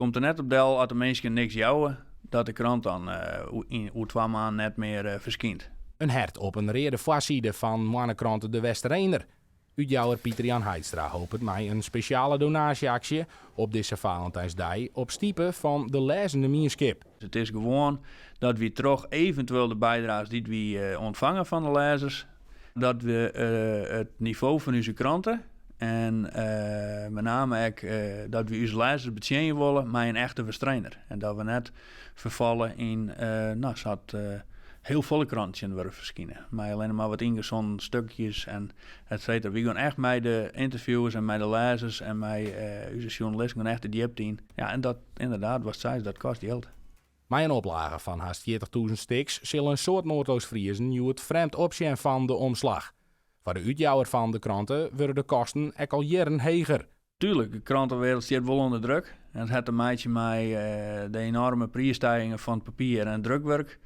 Komt er net op del als de mensen niks jouwen, dat de krant dan hoe 2 maanden net meer verschijnt. Een hert op een rede voorzijde van mannenkrant De Westereender. Uitjouwer Pieter-Jan Heidstra hoopt mij een speciale donatieactie op deze Valentijnsdag op stiepen van de lezende mierskip. Het is gewoon dat we toch eventueel de bijdrages die we ontvangen van de lezers, dat we het niveau van onze kranten en met name ook dat we onze lezers betjenen willen met een echte verstreiner. En dat we net vervallen in heel volle krantjes worden verschijnen. Maar alleen maar wat ingezonden stukjes en et cetera. We gaan echt met de interviews en met de lezers en met onze journalisten gaan echt de diepte in. Ja, en dat inderdaad, wat zij dat kost geld. Met een oplage van haast 40.000 stuks zullen een soort noordloos Friezen nu het vreemd opzien van de omslag. Voor de uitjouwer van de kranten worden de kosten ook al jaren hoger. Tuurlijk, de krantenwereld staat wel onder druk. En het heeft een beetje met de enorme prijsstijgingen van papier en drukwerk.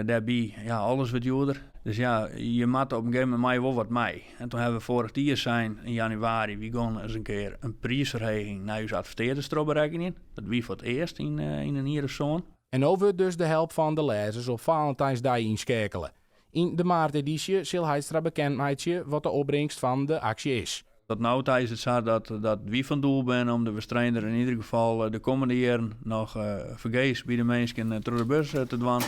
Daarbij, ja, alles wat duurder. Dus ja, je moet op een gegeven moment wel wat mee. En toen hebben we vorig jaar zijn in januari, we gaan eens een keer een prijsverhoging naar onze adverteerders berekenen. Dat wie voor het eerst in een jaar of zo. En nu wordt dus de help van de lezers op Valentijnsdag inschakelen. In de maarteditie zal Heidstra bekendmaken wat de opbrengst van de actie is. Dat nou is het zo dat wie van doel ben om de verstreiner in ieder geval de komende jaren nog vergeefs bij de mensen door de bus te dwan.